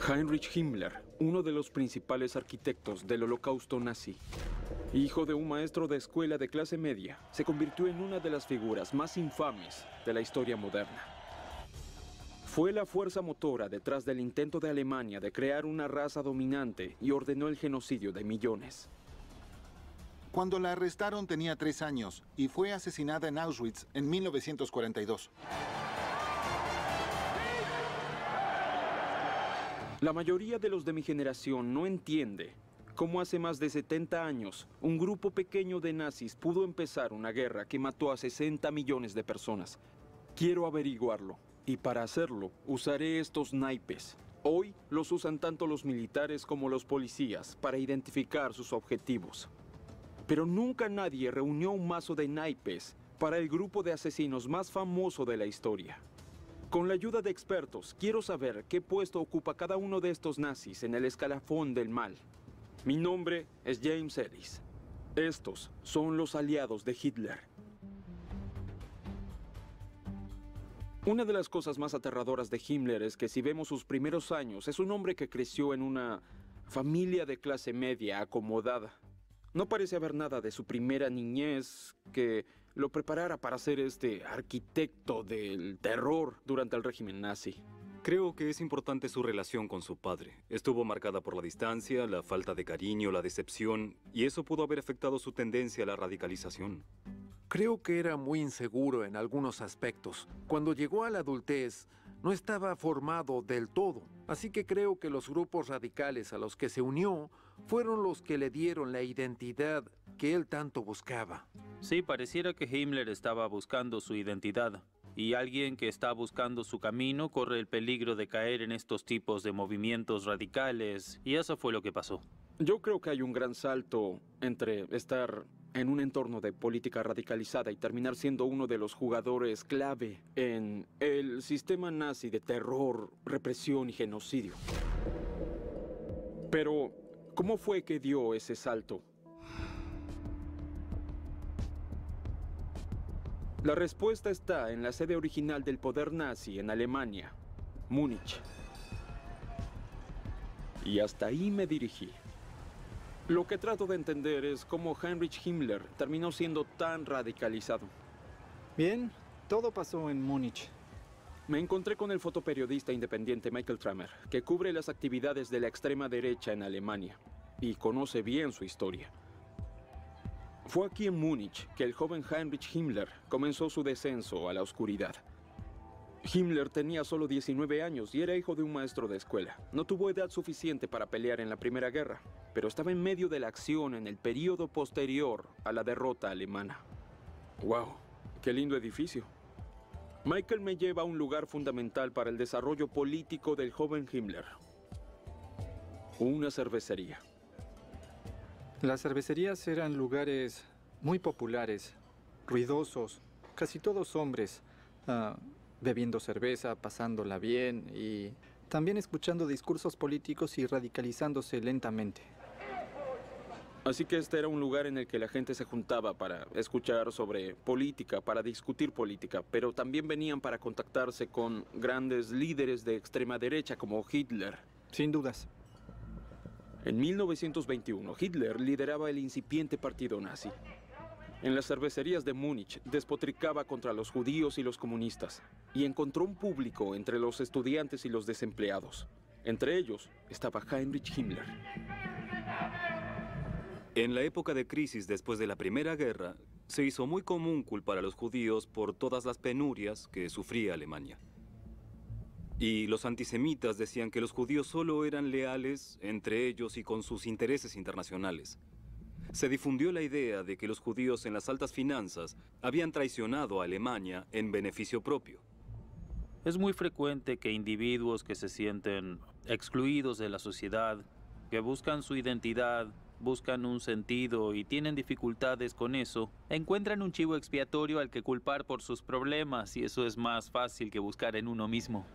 Heinrich Himmler, uno de los principales arquitectos del Holocausto nazi. Hijo de un maestro de escuela de clase media, se convirtió en una de las figuras más infames de la historia moderna. Fue la fuerza motora detrás del intento de Alemania de crear una raza dominante y ordenó el genocidio de millones. Cuando la arrestaron tenía 3 años y fue asesinada en Auschwitz en 1942. La mayoría de los de mi generación no entiende cómo hace más de 70 años un grupo pequeño de nazis pudo empezar una guerra que mató a 60 millones de personas. Quiero averiguarlo y para hacerlo usaré estos naipes. Hoy los usan tanto los militares como los policías para identificar sus objetivos. Pero nunca nadie reunió un mazo de naipes para el grupo de asesinos más famoso de la historia. Con la ayuda de expertos, quiero saber qué puesto ocupa cada uno de estos nazis en el escalafón del mal. Mi nombre es James Ellis. Estos son los aliados de Hitler. Una de las cosas más aterradoras de Himmler es que si vemos sus primeros años, es un hombre que creció en una familia de clase media acomodada. No parece haber nada de su primera niñez que lo preparara para ser este arquitecto del terror durante el régimen nazi. Creo que es importante su relación con su padre. Estuvo marcada por la distancia, la falta de cariño, la decepción, y eso pudo haber afectado su tendencia a la radicalización. Creo que era muy inseguro en algunos aspectos. Cuando llegó a la adultez, no estaba formado del todo. Así que creo que los grupos radicales a los que se unió fueron los que le dieron la identidad que él tanto buscaba. Sí, pareciera que Himmler estaba buscando su identidad. Y alguien que está buscando su camino corre el peligro de caer en estos tipos de movimientos radicales. Y eso fue lo que pasó. Yo creo que hay un gran salto entre estar en un entorno de política radicalizada y terminar siendo uno de los jugadores clave en el sistema nazi de terror, represión y genocidio. Pero, ¿cómo fue que dio ese salto? La respuesta está en la sede original del poder nazi en Alemania, Múnich. Y hasta ahí me dirigí. Lo que trato de entender es cómo Heinrich Himmler terminó siendo tan radicalizado. Bien, todo pasó en Múnich. Me encontré con el fotoperiodista independiente Michael Tramer, que cubre las actividades de la extrema derecha en Alemania y conoce bien su historia. Fue aquí en Múnich que el joven Heinrich Himmler comenzó su descenso a la oscuridad. Himmler tenía solo 19 años y era hijo de un maestro de escuela. No tuvo edad suficiente para pelear en la Primera Guerra, pero estaba en medio de la acción en el período posterior a la derrota alemana. ¡Wow! ¡Qué lindo edificio! Michael me lleva a un lugar fundamental para el desarrollo político del joven Himmler. Una cervecería. Las cervecerías eran lugares muy populares, ruidosos, casi todos hombres, bebiendo cerveza, pasándola bien y también escuchando discursos políticos y radicalizándose lentamente. Así que este era un lugar en el que la gente se juntaba para escuchar sobre política, para discutir política, pero también venían para contactarse con grandes líderes de extrema derecha como Hitler. Sin dudas. En 1921, Hitler lideraba el incipiente partido nazi. En las cervecerías de Múnich despotricaba contra los judíos y los comunistas y encontró un público entre los estudiantes y los desempleados. Entre ellos estaba Heinrich Himmler. En la época de crisis después de la Primera Guerra, se hizo muy común culpar a los judíos por todas las penurias que sufría Alemania. Y los antisemitas decían que los judíos solo eran leales entre ellos y con sus intereses internacionales. Se difundió la idea de que los judíos en las altas finanzas habían traicionado a Alemania en beneficio propio. Es muy frecuente que individuos que se sienten excluidos de la sociedad, que buscan su identidad, buscan un sentido y tienen dificultades con eso, encuentran un chivo expiatorio al que culpar por sus problemas y eso es más fácil que buscar en uno mismo.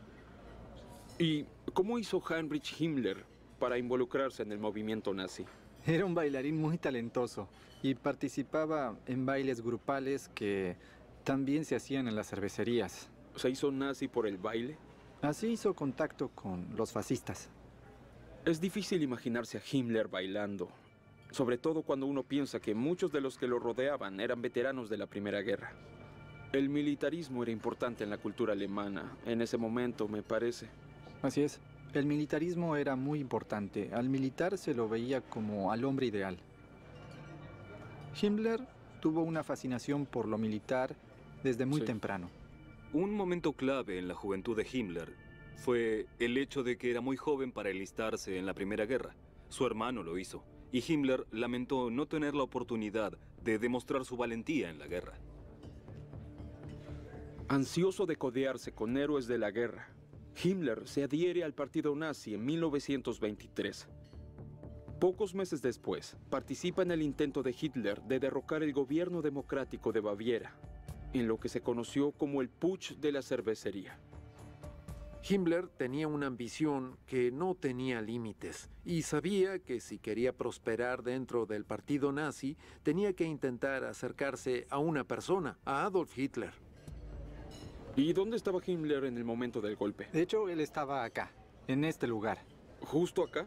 ¿Y cómo hizo Heinrich Himmler para involucrarse en el movimiento nazi? Era un bailarín muy talentoso y participaba en bailes grupales que también se hacían en las cervecerías. ¿Se hizo nazi por el baile? Así hizo contacto con los fascistas. Es difícil imaginarse a Himmler bailando, sobre todo cuando uno piensa que muchos de los que lo rodeaban eran veteranos de la Primera Guerra. El militarismo era importante en la cultura alemana en ese momento, me parece. Así es. El militarismo era muy importante. Al militar se lo veía como al hombre ideal. Himmler tuvo una fascinación por lo militar desde muy temprano. Un momento clave en la juventud de Himmler fue el hecho de que era muy joven para enlistarse en la Primera Guerra. Su hermano lo hizo, y Himmler lamentó no tener la oportunidad de demostrar su valentía en la guerra. Ansioso de codearse con héroes de la guerra, Himmler se adhiere al partido nazi en 1923. Pocos meses después, participa en el intento de Hitler de derrocar el gobierno democrático de Baviera, en lo que se conoció como el Putsch de la cervecería. Himmler tenía una ambición que no tenía límites y sabía que si quería prosperar dentro del partido nazi, tenía que intentar acercarse a una persona, a Adolf Hitler. ¿Y dónde estaba Himmler en el momento del golpe? De hecho, él estaba acá, en este lugar. ¿Justo acá?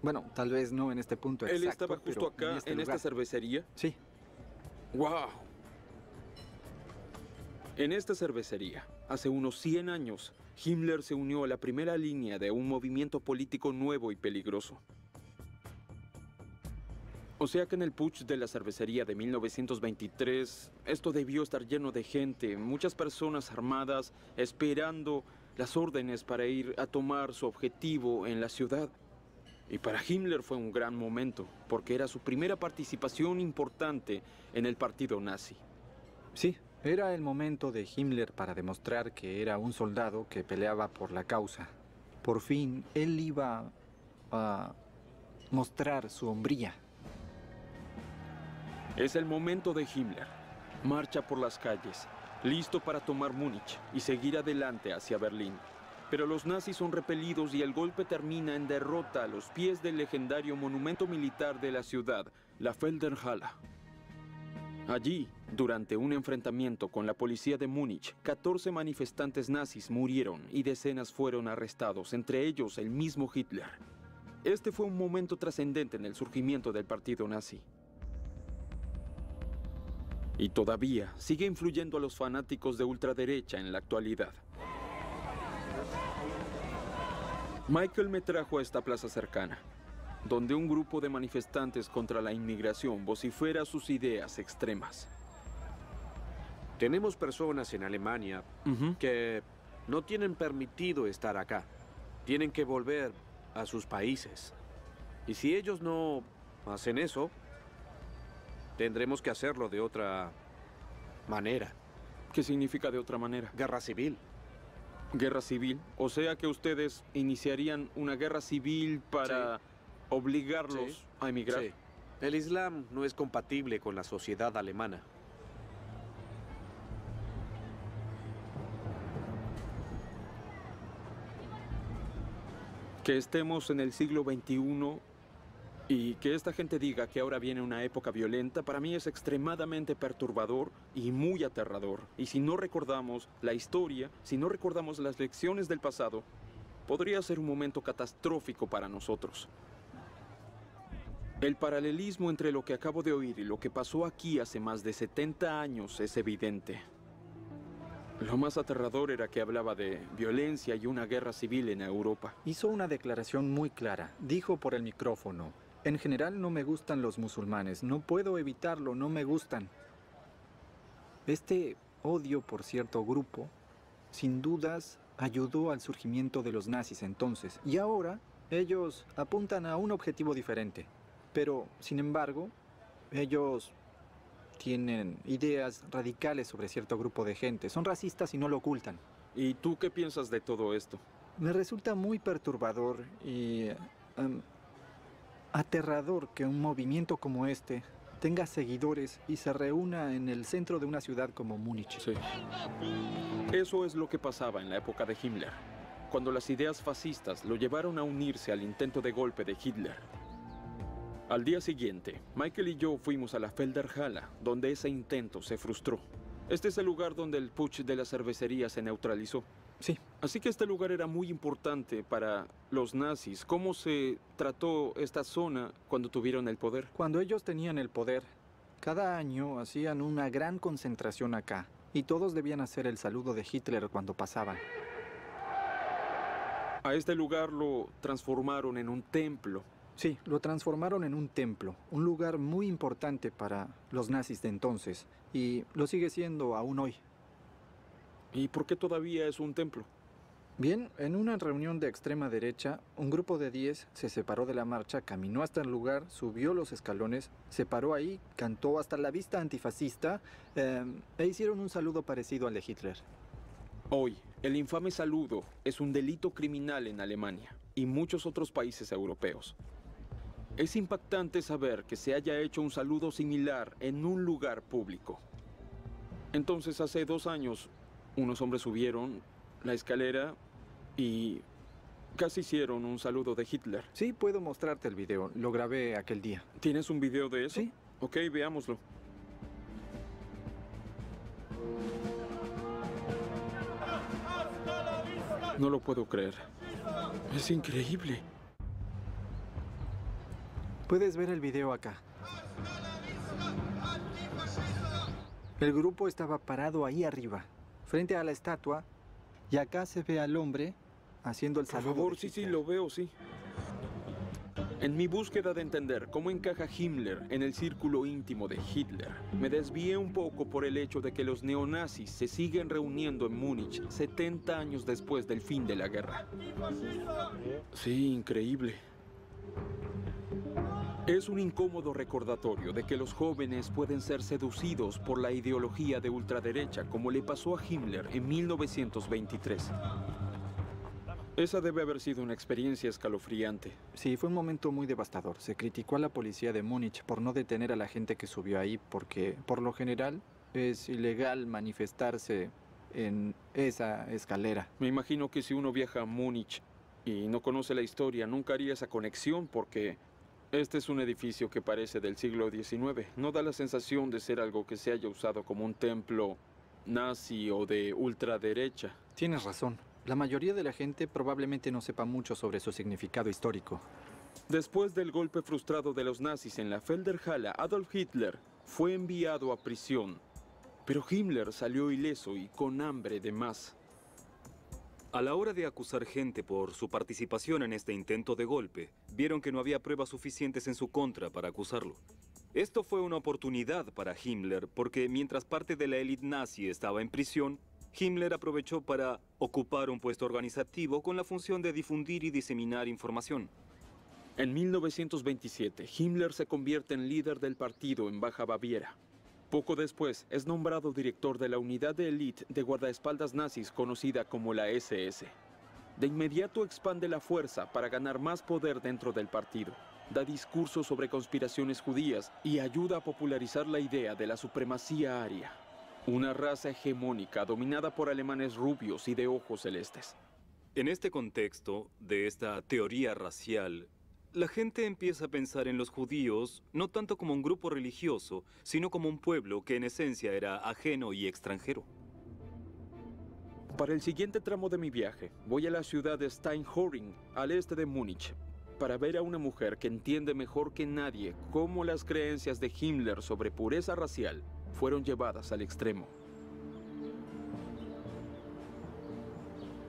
Bueno, tal vez no en este punto exacto. ¿Él estaba justo pero acá, en esta lugar. cervecería? Sí. ¡Wow! En esta cervecería, hace unos 100 años, Himmler se unió a la primera línea de un movimiento político nuevo y peligroso. O sea que en el putsch de la cervecería de 1923, esto debió estar lleno de gente, muchas personas armadas, esperando las órdenes para ir a tomar su objetivo en la ciudad. Y para Himmler fue un gran momento, porque era su primera participación importante en el partido nazi. Sí, era el momento de Himmler para demostrar que era un soldado que peleaba por la causa. Por fin, él iba a mostrar su hombría. Es el momento de Himmler. Marcha por las calles, listo para tomar Múnich y seguir adelante hacia Berlín. Pero los nazis son repelidos y el golpe termina en derrota a los pies del legendario monumento militar de la ciudad, la Feldherrnhalle. Allí, durante un enfrentamiento con la policía de Múnich, 14 manifestantes nazis murieron y decenas fueron arrestados, entre ellos el mismo Hitler. Este fue un momento trascendente en el surgimiento del partido nazi. Y todavía sigue influyendo a los fanáticos de ultraderecha en la actualidad. Michael me trajo a esta plaza cercana, donde un grupo de manifestantes contra la inmigración vocifera sus ideas extremas. Tenemos personas en Alemania que no tienen permitido estar acá. Tienen que volver a sus países. Y si ellos no hacen eso, tendremos que hacerlo de otra manera. ¿Qué significa de otra manera? Guerra civil. ¿Guerra civil? O sea que ustedes iniciarían una guerra civil para obligarlos a emigrar. Sí. El Islam no es compatible con la sociedad alemana. Que estemos en el siglo XXI y que esta gente diga que ahora viene una época violenta, para mí es extremadamente perturbador y muy aterrador. Y si no recordamos la historia, si no recordamos las lecciones del pasado, podría ser un momento catastrófico para nosotros. El paralelismo entre lo que acabo de oír y lo que pasó aquí hace más de 70 años es evidente. Lo más aterrador era que hablaba de violencia y una guerra civil en Europa. Hizo una declaración muy clara. Dijo por el micrófono: en general no me gustan los musulmanes, no puedo evitarlo, no me gustan. Este odio por cierto grupo, sin dudas, ayudó al surgimiento de los nazis entonces. Y ahora, ellos apuntan a un objetivo diferente. Pero, sin embargo, ellos tienen ideas radicales sobre cierto grupo de gente. Son racistas y no lo ocultan. ¿Y tú qué piensas de todo esto? Me resulta muy perturbador y aterrador que un movimiento como este tenga seguidores y se reúna en el centro de una ciudad como Múnich. Sí. Eso es lo que pasaba en la época de Himmler, cuando las ideas fascistas lo llevaron a unirse al intento de golpe de Hitler. Al día siguiente, Michael y yo fuimos a la Feldherrnhalle, donde ese intento se frustró. Este es el lugar donde el putsch de la cervecería se neutralizó. Sí. Así que este lugar era muy importante para los nazis. ¿Cómo se trató esta zona cuando tuvieron el poder? Cuando ellos tenían el poder, cada año hacían una gran concentración acá. Y todos debían hacer el saludo de Hitler cuando pasaban. A este lugar lo transformaron en un templo. Sí, lo transformaron en un templo, un lugar muy importante para los nazis de entonces. Y lo sigue siendo aún hoy. ¿Y por qué todavía es un templo? Bien, en una reunión de extrema derecha, un grupo de 10 se separó de la marcha, caminó hasta el lugar, subió los escalones, se paró ahí, cantó hasta la vista antifascista e hicieron un saludo parecido al de Hitler. Hoy, el infame saludo es un delito criminal en Alemania y muchos otros países europeos. Es impactante saber que se haya hecho un saludo similar en un lugar público. Entonces, hace 2 años, unos hombres subieron la escalera y casi hicieron un saludo de Hitler. Sí, puedo mostrarte el video. Lo grabé aquel día. ¿Tienes un video de eso? Sí. Ok, veámoslo. No lo puedo creer. Es increíble. Puedes ver el video acá. El grupo estaba parado ahí arriba, frente a la estatua, y acá se ve al hombre haciendo el Por saludo. favor, de sí, Hitler. lo veo, sí. En mi búsqueda de entender cómo encaja Himmler en el círculo íntimo de Hitler, me desvié un poco por el hecho de que los neonazis se siguen reuniendo en Múnich 70 años después del fin de la guerra. Sí, increíble. Es un incómodo recordatorio de que los jóvenes pueden ser seducidos por la ideología de ultraderecha, como le pasó a Himmler en 1923. Esa debe haber sido una experiencia escalofriante. Sí, fue un momento muy devastador. Se criticó a la policía de Múnich por no detener a la gente que subió ahí, porque por lo general es ilegal manifestarse en esa escalera. Me imagino que si uno viaja a Múnich y no conoce la historia, nunca haría esa conexión porque este es un edificio que parece del siglo XIX. No da la sensación de ser algo que se haya usado como un templo nazi o de ultraderecha. Tienes razón. La mayoría de la gente probablemente no sepa mucho sobre su significado histórico. Después del golpe frustrado de los nazis en la Felderhalle, Adolf Hitler fue enviado a prisión. Pero Himmler salió ileso y con hambre de más. A la hora de acusar gente por su participación en este intento de golpe, vieron que no había pruebas suficientes en su contra para acusarlo. Esto fue una oportunidad para Himmler porque mientras parte de la élite nazi estaba en prisión, Himmler aprovechó para ocupar un puesto organizativo con la función de difundir y diseminar información. En 1927, Himmler se convierte en líder del partido en Baja Baviera. Poco después, es nombrado director de la unidad de élite de guardaespaldas nazis conocida como la SS. De inmediato expande la fuerza para ganar más poder dentro del partido. Da discursos sobre conspiraciones judías y ayuda a popularizar la idea de la supremacía aria. Una raza hegemónica dominada por alemanes rubios y de ojos celestes. En este contexto de esta teoría racial, la gente empieza a pensar en los judíos no tanto como un grupo religioso, sino como un pueblo que en esencia era ajeno y extranjero. Para el siguiente tramo de mi viaje, voy a la ciudad de Steinhorring, al este de Múnich, para ver a una mujer que entiende mejor que nadie cómo las creencias de Himmler sobre pureza racial fueron llevadas al extremo.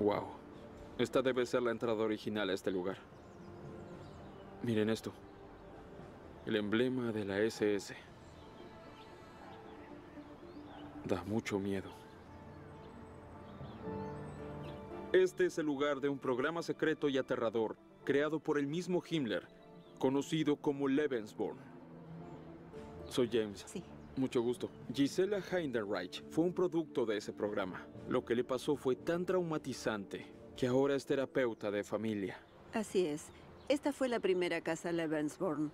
Wow, esta debe ser la entrada original a este lugar. Miren esto, el emblema de la SS. Da mucho miedo. Este es el lugar de un programa secreto y aterrador creado por el mismo Himmler, conocido como Lebensborn. Soy James. Sí. Mucho gusto. Gisela Heinderreich fue un producto de ese programa. Lo que le pasó fue tan traumatizante que ahora es terapeuta de familia. Así es. Esta fue la primera casa Lebensborn.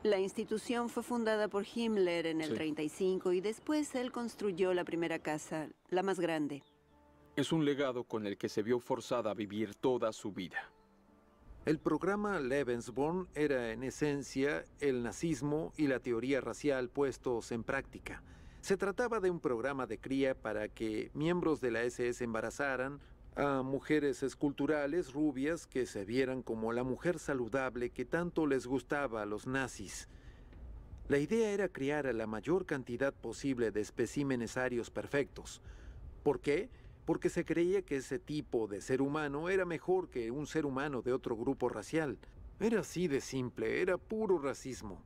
La institución fue fundada por Himmler en el 35 y después él construyó la primera casa, la más grande. Es un legado con el que se vio forzada a vivir toda su vida. El programa Lebensborn era en esencia el nazismo y la teoría racial puestos en práctica. Se trataba de un programa de cría para que miembros de la SS embarazaran a mujeres esculturales rubias que se vieran como la mujer saludable que tanto les gustaba a los nazis. La idea era criar a la mayor cantidad posible de especímenes arios perfectos. ¿Por qué? Porque se creía que ese tipo de ser humano era mejor que un ser humano de otro grupo racial. Era así de simple, era puro racismo.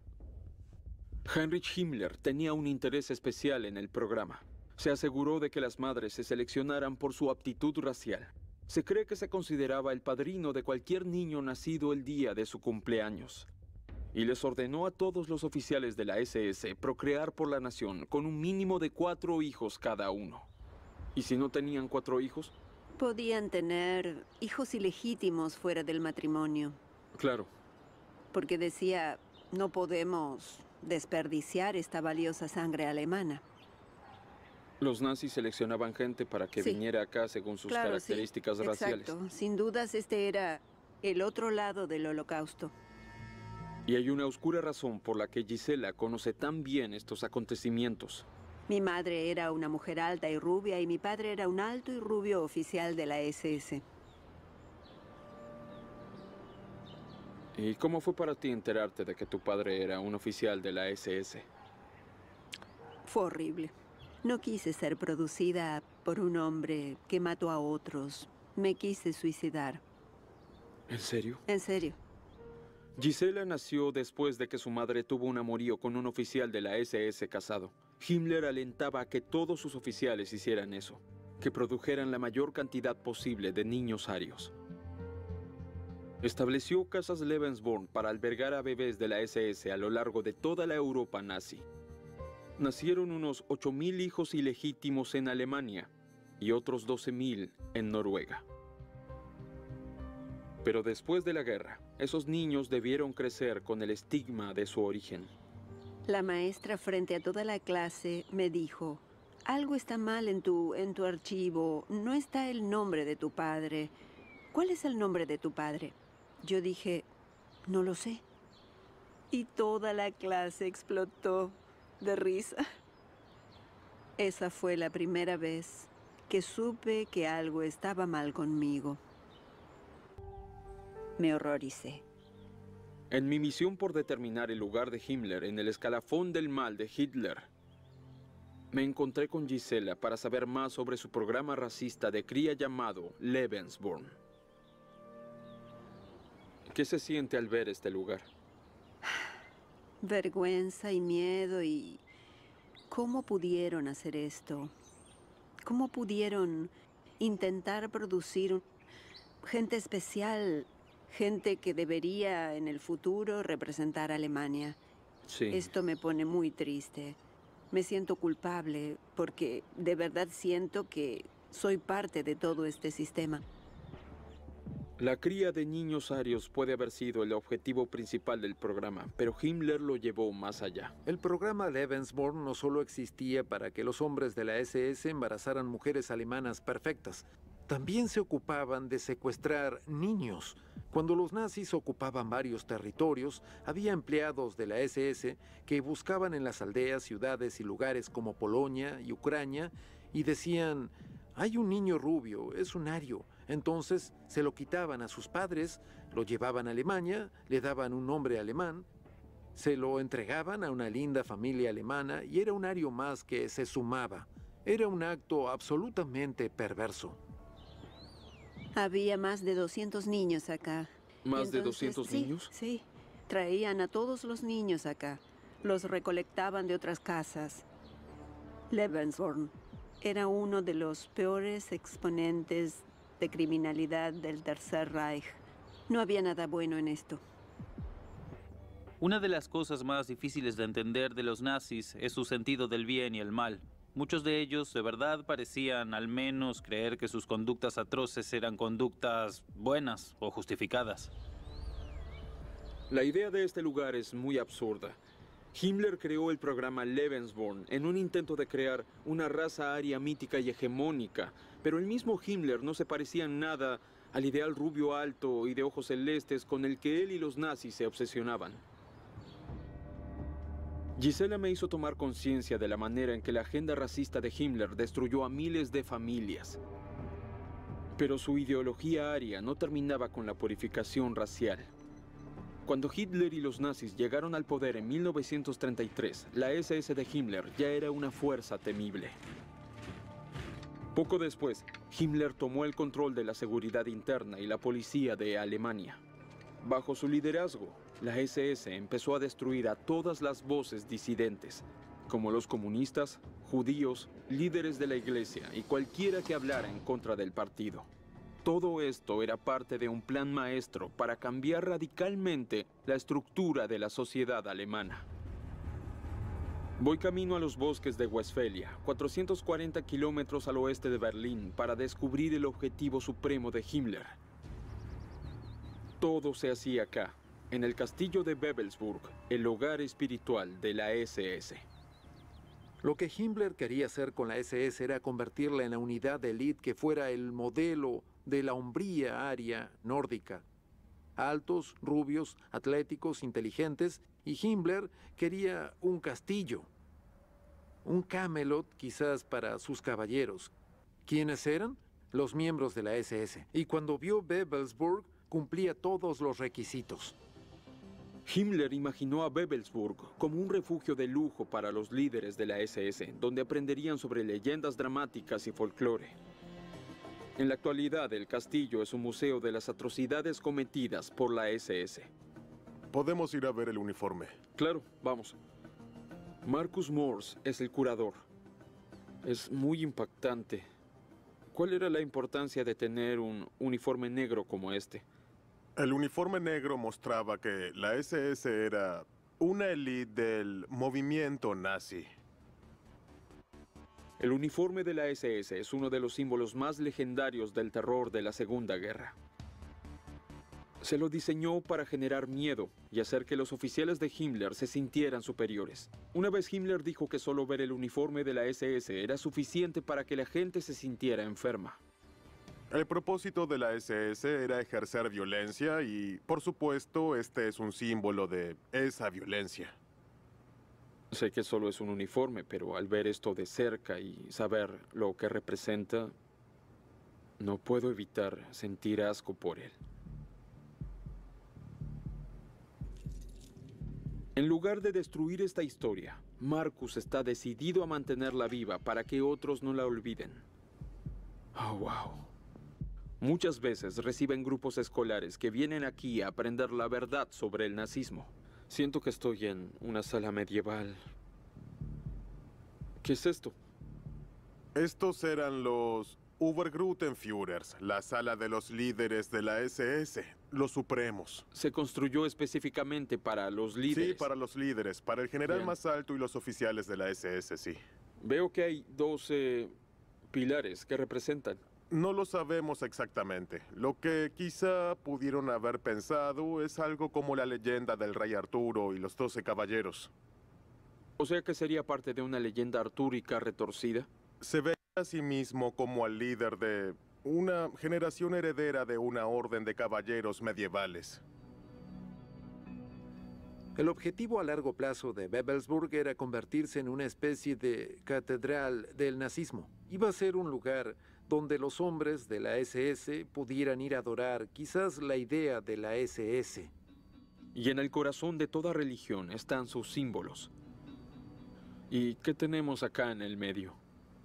Heinrich Himmler tenía un interés especial en el programa. Se aseguró de que las madres se seleccionaran por su aptitud racial. Se cree que se consideraba el padrino de cualquier niño nacido el día de su cumpleaños. Y les ordenó a todos los oficiales de la SS procrear por la nación con un mínimo de 4 hijos cada uno. ¿Y si no tenían 4 hijos? Podían tener hijos ilegítimos fuera del matrimonio. Claro. Porque decía, no podemos desperdiciar esta valiosa sangre alemana. Los nazis seleccionaban gente para que viniera acá según sus características raciales. Exacto. Sin dudas, este era el otro lado del Holocausto. Y hay una oscura razón por la que Gisela conoce tan bien estos acontecimientos. Mi madre era una mujer alta y rubia y mi padre era un alto y rubio oficial de la SS. ¿Y cómo fue para ti enterarte de que tu padre era un oficial de la SS? Fue horrible. No quise ser producida por un hombre que mató a otros. Me quise suicidar. ¿En serio? En serio. Gisela nació después de que su madre tuvo un amorío con un oficial de la SS casado. Himmler alentaba a que todos sus oficiales hicieran eso, que produjeran la mayor cantidad posible de niños arios. Estableció casas Lebensborn para albergar a bebés de la SS a lo largo de toda la Europa nazi. Nacieron unos 8.000 hijos ilegítimos en Alemania y otros 12.000 en Noruega. Pero después de la guerra, esos niños debieron crecer con el estigma de su origen. La maestra frente a toda la clase me dijo, algo está mal en tu archivo, no está el nombre de tu padre. ¿Cuál es el nombre de tu padre? Yo dije, no lo sé. Y toda la clase explotó de risa. Esa fue la primera vez que supe que algo estaba mal conmigo. Me horroricé. En mi misión por determinar el lugar de Himmler en el escalafón del mal de Hitler, me encontré con Gisela para saber más sobre su programa racista de cría llamado Lebensborn. ¿Qué se siente al ver este lugar? Vergüenza y miedo y... ¿Cómo pudieron hacer esto? ¿Cómo pudieron intentar producir gente especial, gente que debería en el futuro representar a Alemania? Sí. Esto me pone muy triste. Me siento culpable porque de verdad siento que soy parte de todo este sistema. La cría de niños arios puede haber sido el objetivo principal del programa, pero Himmler lo llevó más allá. El programa Lebensborn no solo existía para que los hombres de la SS embarazaran mujeres alemanas perfectas, también se ocupaban de secuestrar niños. Cuando los nazis ocupaban varios territorios, había empleados de la SS que buscaban en las aldeas, ciudades y lugares como Polonia y Ucrania y decían, hay un niño rubio, es un ario. Entonces se lo quitaban a sus padres, lo llevaban a Alemania, le daban un nombre alemán, se lo entregaban a una linda familia alemana y era un ario más que se sumaba. Era un acto absolutamente perverso. Había más de 200 niños acá. ¿Más de 200 niños? Sí, traían a todos los niños acá. Los recolectaban de otras casas. Lebensborn era uno de los peores exponentes de criminalidad del Tercer Reich. No había nada bueno en esto. Una de las cosas más difíciles de entender de los nazis es su sentido del bien y el mal. Muchos de ellos de verdad parecían al menos creer que sus conductas atroces eran conductas buenas o justificadas. La idea de este lugar es muy absurda. Himmler creó el programa Lebensborn en un intento de crear una raza aria mítica y hegemónica, pero el mismo Himmler no se parecía en nada al ideal rubio alto y de ojos celestes con el que él y los nazis se obsesionaban. Gisela me hizo tomar conciencia de la manera en que la agenda racista de Himmler destruyó a miles de familias. Pero su ideología aria no terminaba con la purificación racial. Cuando Hitler y los nazis llegaron al poder en 1933, la SS de Himmler ya era una fuerza temible. Poco después, Himmler tomó el control de la seguridad interna y la policía de Alemania. Bajo su liderazgo, la SS empezó a destruir a todas las voces disidentes, como los comunistas, judíos, líderes de la iglesia y cualquiera que hablara en contra del partido. Todo esto era parte de un plan maestro para cambiar radicalmente la estructura de la sociedad alemana. Voy camino a los bosques de Westfalia, 440 kilómetros al oeste de Berlín, para descubrir el objetivo supremo de Himmler. Todo se hacía acá, en el castillo de Wewelsburg, el hogar espiritual de la SS. Lo que Himmler quería hacer con la SS era convertirla en la unidad de élite que fuera el modelo de la hombría aria nórdica. Altos, rubios, atléticos, inteligentes, y Himmler quería un castillo. Un Camelot quizás para sus caballeros. ¿Quiénes eran? Los miembros de la SS. Y cuando vio Wewelsburg, cumplía todos los requisitos. Himmler imaginó a Wewelsburg como un refugio de lujo para los líderes de la SS, donde aprenderían sobre leyendas dramáticas y folclore. En la actualidad, el castillo es un museo de las atrocidades cometidas por la SS. Podemos ir a ver el uniforme. Claro, vamos. Marcus Morse es el curador. Es muy impactante. ¿Cuál era la importancia de tener un uniforme negro como este? El uniforme negro mostraba que la SS era una élite del movimiento nazi. El uniforme de la SS es uno de los símbolos más legendarios del terror de la Segunda Guerra. Se lo diseñó para generar miedo y hacer que los oficiales de Himmler se sintieran superiores. Una vez Himmler dijo que solo ver el uniforme de la SS era suficiente para que la gente se sintiera enferma. El propósito de la SS era ejercer violencia y, por supuesto, este es un símbolo de esa violencia. Sé que solo es un uniforme, pero al ver esto de cerca y saber lo que representa, no puedo evitar sentir asco por él. En lugar de destruir esta historia, Marcus está decidido a mantenerla viva para que otros no la olviden. Oh, wow. Muchas veces reciben grupos escolares que vienen aquí a aprender la verdad sobre el nazismo. Siento que estoy en una sala medieval. ¿Qué es esto? Estos eran los Obergruppenführers, la sala de los líderes de la SS, los supremos. Se construyó específicamente para los líderes. Sí, para los líderes, para el general Bien. más alto y los oficiales de la SS, sí. Veo que hay 12 pilares que representan. No lo sabemos exactamente. Lo que quizá pudieron haber pensado es algo como la leyenda del rey Arturo y los 12 caballeros. O sea que sería parte de una leyenda artúrica retorcida. Se ve a sí mismo como al líder de una generación heredera de una orden de caballeros medievales. El objetivo a largo plazo de Wewelsburg era convertirse en una especie de catedral del nazismo. Iba a ser un lugar donde los hombres de la SS pudieran ir a adorar quizás la idea de la SS. Y en el corazón de toda religión están sus símbolos. ¿Y qué tenemos acá en el medio?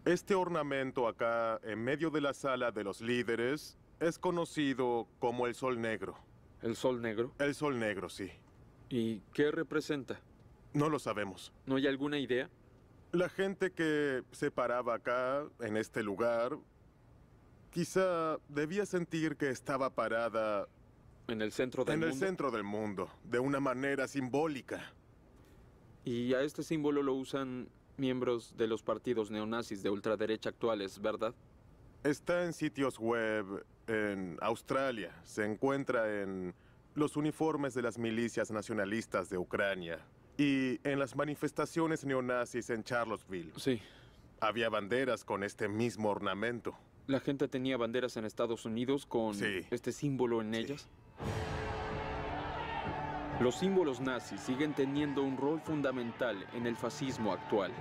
Este ornamento acá, en medio de la sala de los líderes, es conocido como el Sol Negro. ¿El Sol Negro? El Sol Negro, sí. ¿Y qué representa? No lo sabemos. ¿No hay alguna idea? La gente que se paraba acá, en este lugar, quizá debía sentir que estaba parada ¿En el centro del en mundo? el centro del mundo, de una manera simbólica. Y a este símbolo lo usan miembros de los partidos neonazis de ultraderecha actuales, ¿verdad? Está en sitios web en Australia. Se encuentra en los uniformes de las milicias nacionalistas de Ucrania y en las manifestaciones neonazis en Charlottesville. Sí. Había banderas con este mismo ornamento. ¿La gente tenía banderas en Estados Unidos con Sí. este símbolo en ellas? Los símbolos nazis siguen teniendo un rol fundamental en el fascismo actual.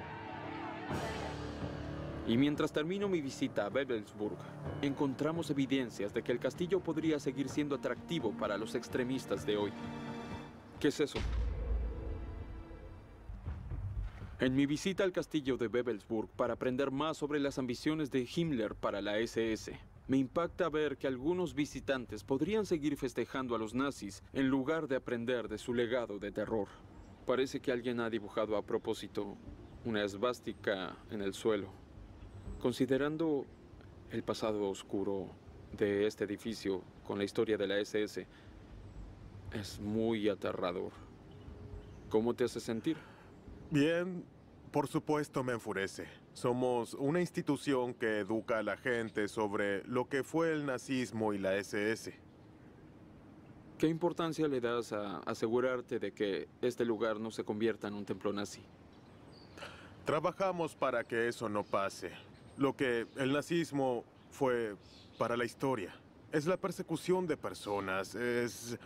Y mientras termino mi visita a Wewelsburg, encontramos evidencias de que el castillo podría seguir siendo atractivo para los extremistas de hoy. ¿Qué es eso? En mi visita al castillo de Wewelsburg para aprender más sobre las ambiciones de Himmler para la SS, me impacta ver que algunos visitantes podrían seguir festejando a los nazis en lugar de aprender de su legado de terror. Parece que alguien ha dibujado a propósito una esvástica en el suelo. Considerando el pasado oscuro de este edificio con la historia de la SS, es muy aterrador. ¿Cómo te hace sentir? Bien, por supuesto me enfurece. Somos una institución que educa a la gente sobre lo que fue el nazismo y la SS. ¿Qué importancia le das a asegurarte de que este lugar no se convierta en un templo nazi? Trabajamos para que eso no pase. Lo que el nazismo fue para la historia. Es la persecución de personas, es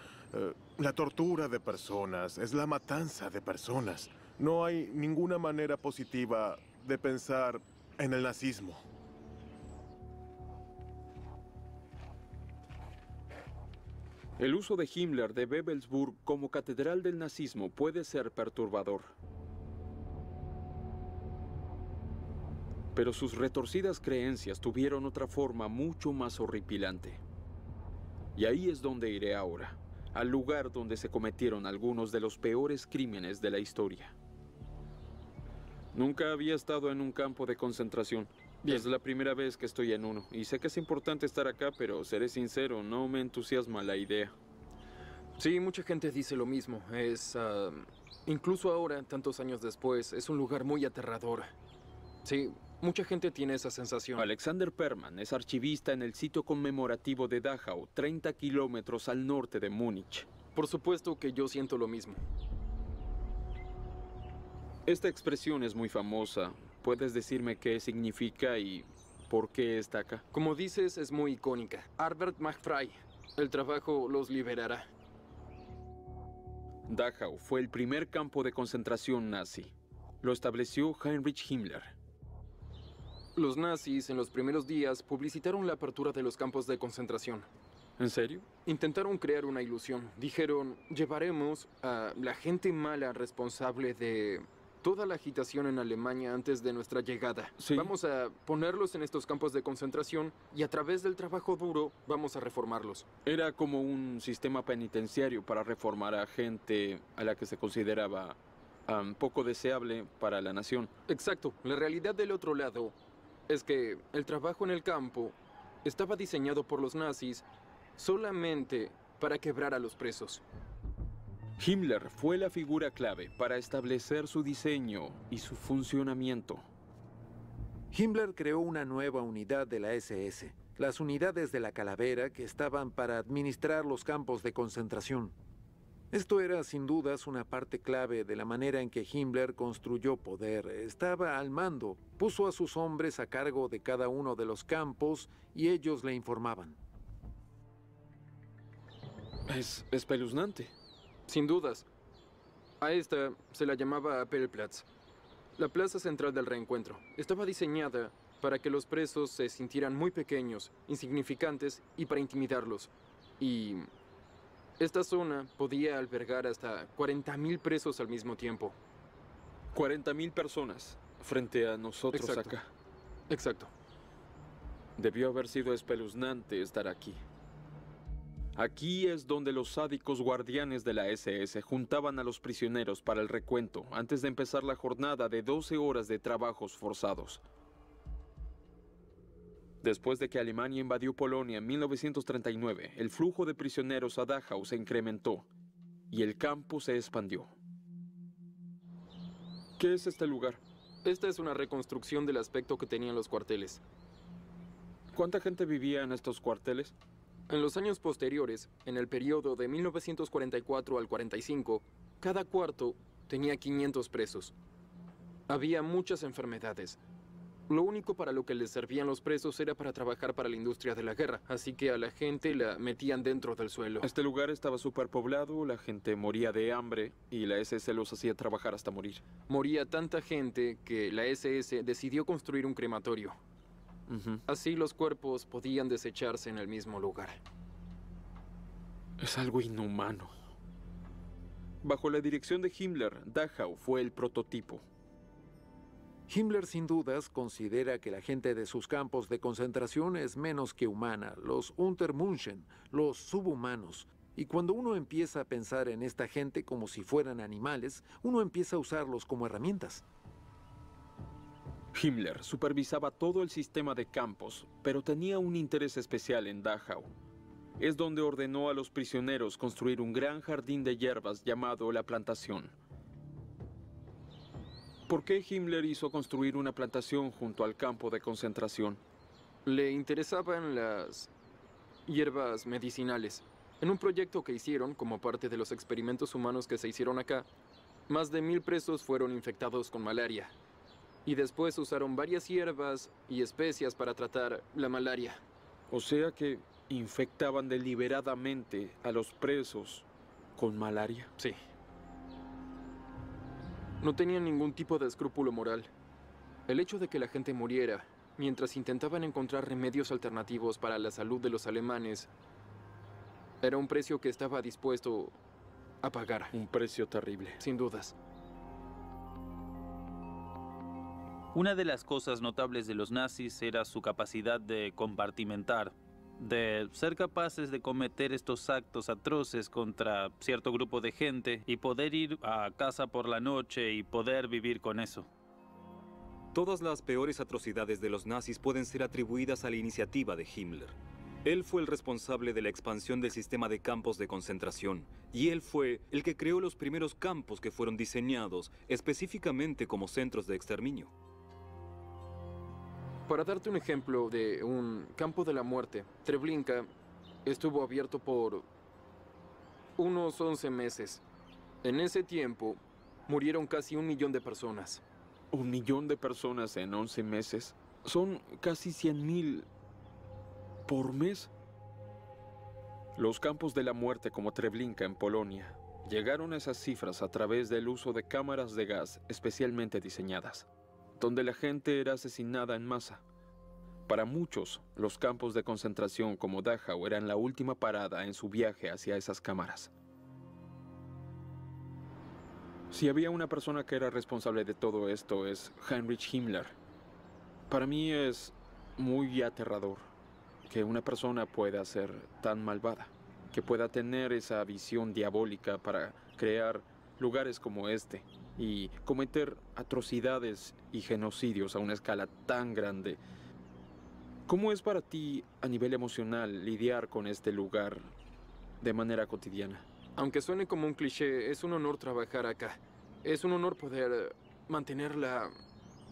la tortura de personas, es la matanza de personas. No hay ninguna manera positiva de pensar en el nazismo. El uso de Himmler de Wewelsburg como catedral del nazismo puede ser perturbador. Pero sus retorcidas creencias tuvieron otra forma mucho más horripilante. Y ahí es donde iré ahora, al lugar donde se cometieron algunos de los peores crímenes de la historia. Nunca había estado en un campo de concentración. Es la primera vez que estoy en uno. Y sé que es importante estar acá, pero seré sincero, no me entusiasma la idea. Sí, mucha gente dice lo mismo. Incluso ahora, tantos años después, es un lugar muy aterrador. Sí, mucha gente tiene esa sensación. Alexander Perman es archivista en el sitio conmemorativo de Dachau, 30 kilómetros al norte de Múnich. Por supuesto que yo siento lo mismo. Esta expresión es muy famosa. ¿Puedes decirme qué significa y por qué está acá? Como dices, es muy icónica. Arbeit macht frei. El trabajo los liberará. Dachau fue el primer campo de concentración nazi. Lo estableció Heinrich Himmler. Los nazis, en los primeros días, publicitaron la apertura de los campos de concentración. ¿En serio? Intentaron crear una ilusión. Dijeron, llevaremos a la gente mala responsable de toda la agitación en Alemania antes de nuestra llegada. Sí. Vamos a ponerlos en estos campos de concentración y a través del trabajo duro vamos a reformarlos. Era como un sistema penitenciario para reformar a gente a la que se consideraba poco deseable para la nación. Exacto. La realidad del otro lado es que el trabajo en el campo estaba diseñado por los nazis solamente para quebrar a los presos. Himmler fue la figura clave para establecer su diseño y su funcionamiento. Himmler creó una nueva unidad de la SS, las unidades de la calavera que estaban para administrar los campos de concentración. Esto era sin dudas una parte clave de la manera en que Himmler construyó poder. Estaba al mando, puso a sus hombres a cargo de cada uno de los campos y ellos le informaban. Es espeluznante. Sin dudas. A esta se la llamaba Appellplatz, la plaza central del reencuentro. Estaba diseñada para que los presos se sintieran muy pequeños, insignificantes y para intimidarlos. Y esta zona podía albergar hasta 40.000 presos al mismo tiempo. 40.000 personas frente a nosotros. Exacto. Acá. Exacto. Debió haber sido espeluznante estar aquí. Aquí es donde los sádicos guardianes de la SS juntaban a los prisioneros para el recuento antes de empezar la jornada de 12 horas de trabajos forzados. Después de que Alemania invadió Polonia en 1939, el flujo de prisioneros a Dachau se incrementó y el campo se expandió. ¿Qué es este lugar? Esta es una reconstrucción del aspecto que tenían los cuarteles. ¿Cuánta gente vivía en estos cuarteles? En los años posteriores, en el periodo de 1944 al 45, cada cuarto tenía 500 presos. Había muchas enfermedades. Lo único para lo que les servían los presos era para trabajar para la industria de la guerra, así que a la gente la metían dentro del suelo. Este lugar estaba superpoblado, la gente moría de hambre y la SS los hacía trabajar hasta morir. Moría tanta gente que la SS decidió construir un crematorio. Así los cuerpos podían desecharse en el mismo lugar. Es algo inhumano. Bajo la dirección de Himmler, Dachau fue el prototipo. Himmler sin dudas considera que la gente de sus campos de concentración es menos que humana, los Untermenschen, los subhumanos. Y cuando uno empieza a pensar en esta gente como si fueran animales, uno empieza a usarlos como herramientas. Himmler supervisaba todo el sistema de campos, pero tenía un interés especial en Dachau. Es donde ordenó a los prisioneros construir un gran jardín de hierbas llamado la plantación. ¿Por qué Himmler hizo construir una plantación junto al campo de concentración? Le interesaban las hierbas medicinales. En un proyecto que hicieron como parte de los experimentos humanos que se hicieron acá, más de 1000 presos fueron infectados con malaria. Y después usaron varias hierbas y especias para tratar la malaria. O sea que infectaban deliberadamente a los presos con malaria. Sí. No tenían ningún tipo de escrúpulo moral. El hecho de que la gente muriera mientras intentaban encontrar remedios alternativos para la salud de los alemanes era un precio que estaba dispuesto a pagar. Un precio terrible. Sin dudas. Una de las cosas notables de los nazis era su capacidad de compartimentar, de ser capaces de cometer estos actos atroces contra cierto grupo de gente y poder ir a casa por la noche y poder vivir con eso. Todas las peores atrocidades de los nazis pueden ser atribuidas a la iniciativa de Himmler. Él fue el responsable de la expansión del sistema de campos de concentración, y él fue el que creó los primeros campos que fueron diseñados específicamente como centros de exterminio. Para darte un ejemplo de un campo de la muerte, Treblinka estuvo abierto por unos 11 meses. En ese tiempo, murieron casi 1 millón de personas. 1 millón de personas en 11 meses. Son casi 100.000 por mes. Los campos de la muerte como Treblinka en Polonia llegaron a esas cifras a través del uso de cámaras de gas especialmente diseñadas, donde la gente era asesinada en masa. Para muchos, los campos de concentración como Dachau eran la última parada en su viaje hacia esas cámaras. Si había una persona que era responsable de todo esto, es Heinrich Himmler. Para mí es muy aterrador que una persona pueda ser tan malvada, que pueda tener esa visión diabólica para crear lugares como este y cometer atrocidades y genocidios a una escala tan grande. ¿Cómo es para ti a nivel emocional lidiar con este lugar de manera cotidiana? Aunque suene como un cliché, es un honor trabajar acá. Es un honor poder mantener la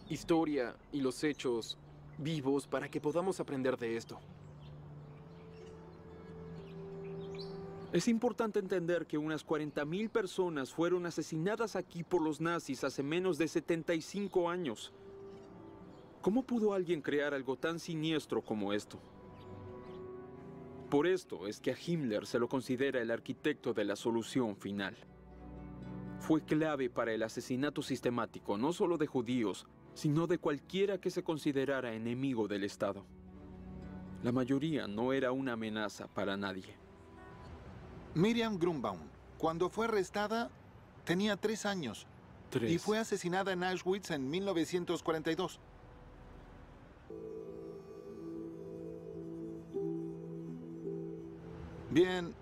historia y los hechos vivos para que podamos aprender de esto. Es importante entender que unas 40.000 personas fueron asesinadas aquí por los nazis hace menos de 75 años. ¿Cómo pudo alguien crear algo tan siniestro como esto? Por esto es que a Himmler se lo considera el arquitecto de la solución final. Fue clave para el asesinato sistemático no solo de judíos, sino de cualquiera que se considerara enemigo del Estado. La mayoría no era una amenaza para nadie. Miriam Grunbaum, cuando fue arrestada, tenía 3 años. 3. Y fue asesinada en Auschwitz en 1942. Bien,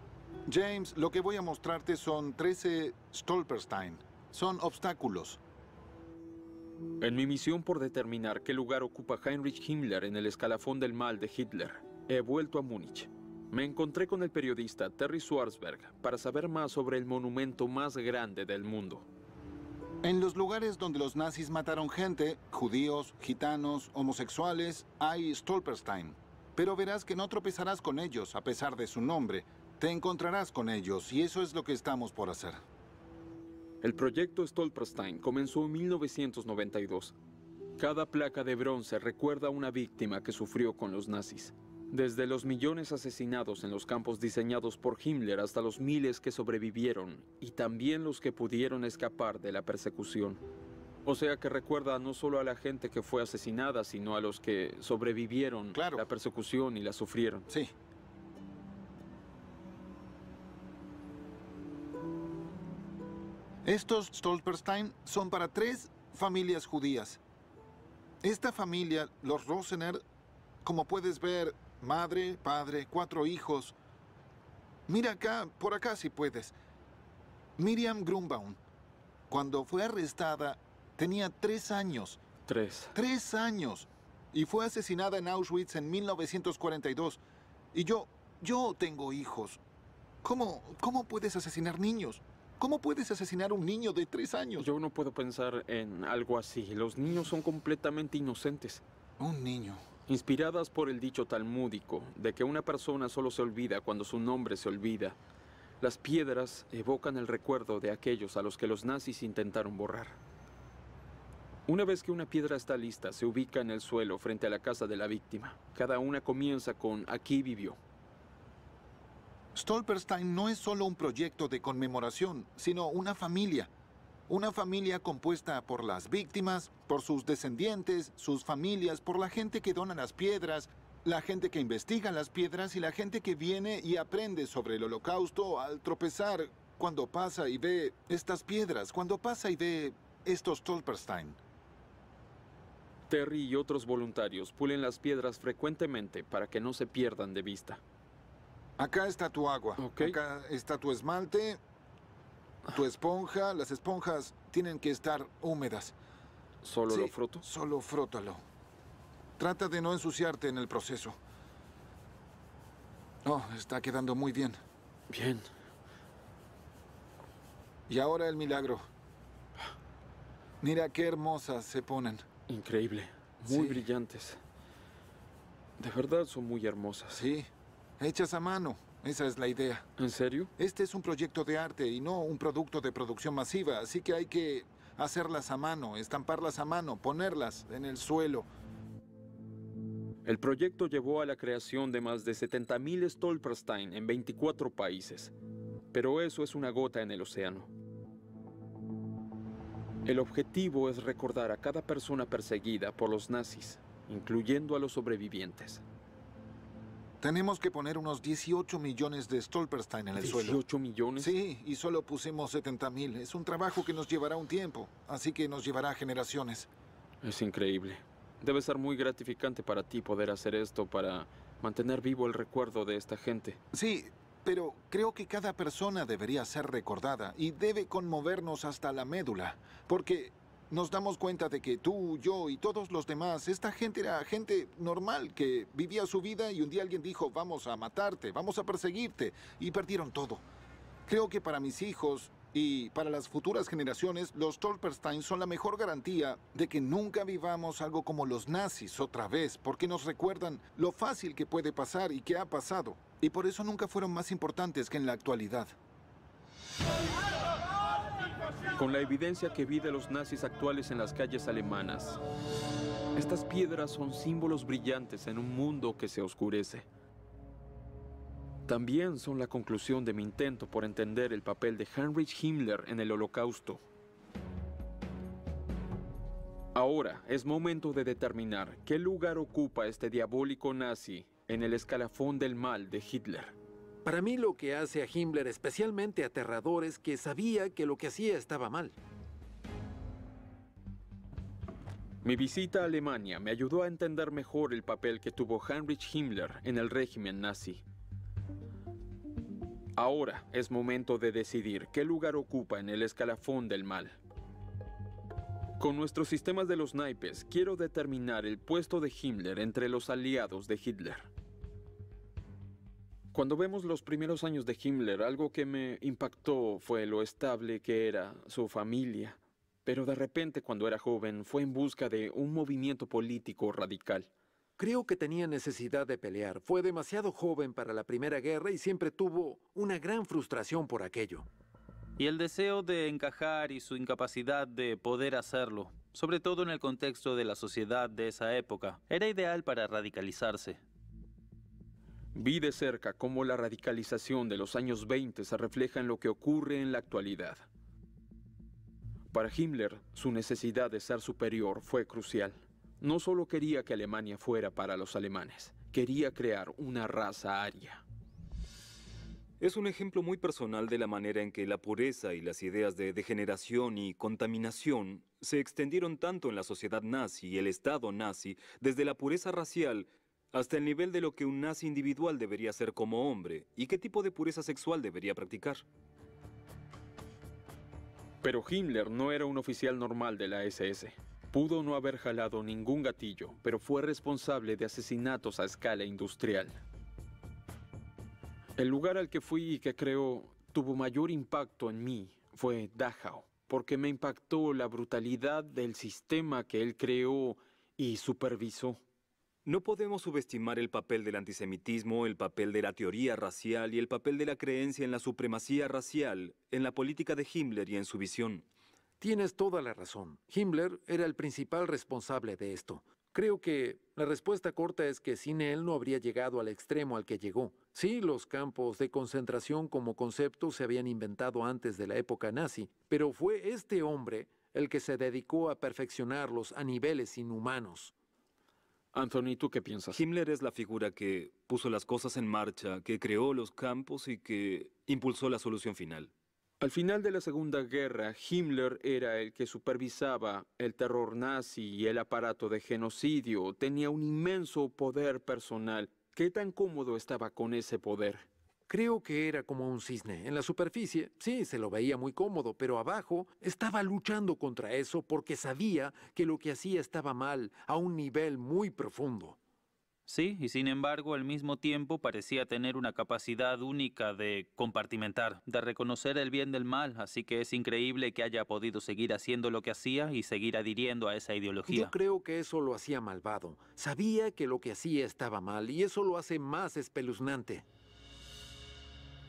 James, lo que voy a mostrarte son 13 Stolperstein. Son obstáculos. En mi misión por determinar qué lugar ocupa Heinrich Himmler en el escalafón del mal de Hitler, he vuelto a Múnich. Me encontré con el periodista Terry Schwarzberg para saber más sobre el monumento más grande del mundo. En los lugares donde los nazis mataron gente, judíos, gitanos, homosexuales, hay Stolperstein. Pero verás que no tropezarás con ellos, a pesar de su nombre. Te encontrarás con ellos, y eso es lo que estamos por hacer. El proyecto Stolperstein comenzó en 1992. Cada placa de bronce recuerda a una víctima que sufrió con los nazis. Desde los millones asesinados en los campos diseñados por Himmler hasta los miles que sobrevivieron y también los que pudieron escapar de la persecución. O sea que recuerda no solo a la gente que fue asesinada, sino a los que sobrevivieron la persecución y la sufrieron. Sí. Estos Stolperstein son para 3 familias judías. Esta familia, los Rosener, como puedes ver, madre, padre, 4 hijos. Mira acá, por acá si puedes. Miriam Grunbaum, cuando fue arrestada, tenía 3 años. 3 años. Y fue asesinada en Auschwitz en 1942. Y yo tengo hijos. ¿Cómo puedes asesinar niños? ¿Cómo puedes asesinar a un niño de 3 años? Yo no puedo pensar en algo así. Los niños son completamente inocentes. Un niño. Inspiradas por el dicho talmúdico de que una persona solo se olvida cuando su nombre se olvida, las piedras evocan el recuerdo de aquellos a los que los nazis intentaron borrar. Una vez que una piedra está lista, se ubica en el suelo frente a la casa de la víctima. Cada una comienza con "aquí vivió". Stolperstein no es solo un proyecto de conmemoración, sino una familia. Una familia compuesta por las víctimas, por sus descendientes, sus familias, por la gente que dona las piedras, la gente que investiga las piedras y la gente que viene y aprende sobre el Holocausto al tropezar cuando pasa y ve estas piedras, cuando pasa y ve estos Stolperstein. Terry y otros voluntarios pulen las piedras frecuentemente para que no se pierdan de vista. Acá está tu agua. Acá está tu esmalte, tu esponja. Las esponjas tienen que estar húmedas. ¿Solo lo froto? Solo frótalo. Trata de no ensuciarte en el proceso. Oh, está quedando muy bien. Bien. Y ahora el milagro. Mira qué hermosas se ponen. Increíble. Muy brillantes. De verdad son muy hermosas. Sí. Hechas a mano. Esa es la idea. ¿En serio? Este es un proyecto de arte y no un producto de producción masiva, así que hay que hacerlas a mano, estamparlas a mano, ponerlas en el suelo. El proyecto llevó a la creación de más de 70.000 Stolperstein en 24 países. Pero eso es una gota en el océano. El objetivo es recordar a cada persona perseguida por los nazis, incluyendo a los sobrevivientes. Tenemos que poner unos 18 millones de Stolperstein en el suelo. ¿18 millones? Sí, y solo pusimos 70.000. Es un trabajo que nos llevará un tiempo, así que nos llevará generaciones. Es increíble. Debe ser muy gratificante para ti poder hacer esto para mantener vivo el recuerdo de esta gente. Sí, pero creo que cada persona debería ser recordada y debe conmovernos hasta la médula, porque nos damos cuenta de que tú, yo y todos los demás, esta gente era gente normal que vivía su vida y un día alguien dijo, vamos a matarte, vamos a perseguirte, y perdieron todo. Creo que para mis hijos y para las futuras generaciones, los Stolperstein son la mejor garantía de que nunca vivamos algo como los nazis otra vez, porque nos recuerdan lo fácil que puede pasar y que ha pasado, y por eso nunca fueron más importantes que en la actualidad. Con la evidencia que vi de los nazis actuales en las calles alemanas, estas piedras son símbolos brillantes en un mundo que se oscurece. También son la conclusión de mi intento por entender el papel de Heinrich Himmler en el Holocausto. Ahora es momento de determinar qué lugar ocupa este diabólico nazi en el escalafón del mal de Hitler. Para mí lo que hace a Himmler especialmente aterrador es que sabía que lo que hacía estaba mal. Mi visita a Alemania me ayudó a entender mejor el papel que tuvo Heinrich Himmler en el régimen nazi. Ahora es momento de decidir qué lugar ocupa en el escalafón del mal. Con nuestros sistemas de los naipes, quiero determinar el puesto de Himmler entre los aliados de Hitler. Cuando vemos los primeros años de Himmler, algo que me impactó fue lo estable que era su familia. Pero de repente, cuando era joven, fue en busca de un movimiento político radical. Creo que tenía necesidad de pelear. Fue demasiado joven para la Primera Guerra y siempre tuvo una gran frustración por aquello. Y el deseo de encajar y su incapacidad de poder hacerlo sobre todo en el contexto de la sociedad de esa época. Era ideal para radicalizarse. Vi de cerca cómo la radicalización de los años 20 se refleja en lo que ocurre en la actualidad. Para Himmler, su necesidad de ser superior fue crucial. No solo quería que Alemania fuera para los alemanes, quería crear una raza aria. Es un ejemplo muy personal de la manera en que la pureza y las ideas de degeneración y contaminación se extendieron tanto en la sociedad nazi y el Estado nazi, desde la pureza racial hasta el nivel de lo que un nazi individual debería ser como hombre y qué tipo de pureza sexual debería practicar. Pero Himmler no era un oficial normal de la SS. Pudo no haber jalado ningún gatillo, pero fue responsable de asesinatos a escala industrial. El lugar al que fui y que creo tuvo mayor impacto en mí fue Dachau, porque me impactó la brutalidad del sistema que él creó y supervisó. No podemos subestimar el papel del antisemitismo, el papel de la teoría racial y el papel de la creencia en la supremacía racial en la política de Himmler y en su visión. Tienes toda la razón. Himmler era el principal responsable de esto. Creo que la respuesta corta es que sin él no habría llegado al extremo al que llegó. Sí, los campos de concentración como concepto se habían inventado antes de la época nazi, pero fue este hombre el que se dedicó a perfeccionarlos a niveles inhumanos. Anthony, ¿tú qué piensas? Himmler es la figura que puso las cosas en marcha, que creó los campos y que impulsó la solución final. Al final de la Segunda Guerra, Himmler era el que supervisaba el terror nazi y el aparato de genocidio. Tenía un inmenso poder personal. ¿Qué tan cómodo estaba con ese poder? Creo que era como un cisne. En la superficie, sí, se lo veía muy cómodo, pero abajo estaba luchando contra eso porque sabía que lo que hacía estaba mal a un nivel muy profundo. Sí, y sin embargo, al mismo tiempo parecía tener una capacidad única de compartimentar, de reconocer el bien del mal, así que es increíble que haya podido seguir haciendo lo que hacía y seguir adhiriendo a esa ideología. Yo creo que eso lo hacía malvado. Sabía que lo que hacía estaba mal y eso lo hace más espeluznante.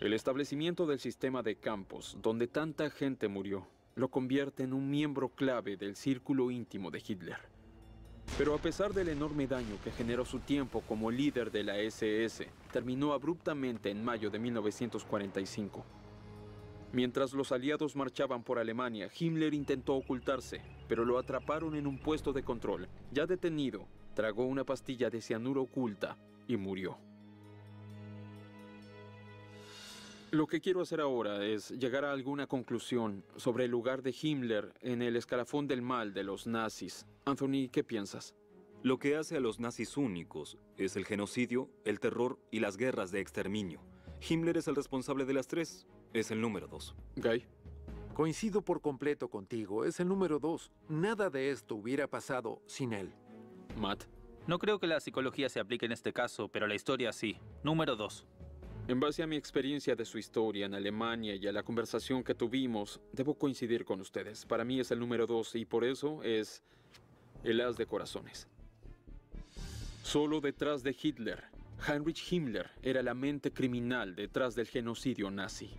El establecimiento del sistema de campos, donde tanta gente murió, lo convierte en un miembro clave del círculo íntimo de Hitler. Pero a pesar del enorme daño que generó su tiempo como líder de la SS, terminó abruptamente en mayo de 1945. Mientras los aliados marchaban por Alemania, Himmler intentó ocultarse, pero lo atraparon en un puesto de control. Ya detenido, tragó una pastilla de cianuro oculta y murió. Lo que quiero hacer ahora es llegar a alguna conclusión sobre el lugar de Himmler en el escalafón del mal de los nazis. Anthony, ¿qué piensas? Lo que hace a los nazis únicos es el genocidio, el terror y las guerras de exterminio. Himmler es el responsable de las tres. Es el número 2. Guy. Coincido por completo contigo. Es el número 2. Nada de esto hubiera pasado sin él. Matt. No creo que la psicología se aplique en este caso, pero la historia sí. Número 2. En base a mi experiencia de su historia en Alemania y a la conversación que tuvimos, debo coincidir con ustedes. Para mí es el número 2 y por eso es el as de corazones. Solo detrás de Hitler, Heinrich Himmler era la mente criminal detrás del genocidio nazi.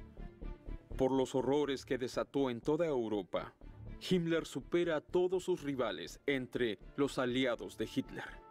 Por los horrores que desató en toda Europa, Himmler supera a todos sus rivales entre los aliados de Hitler.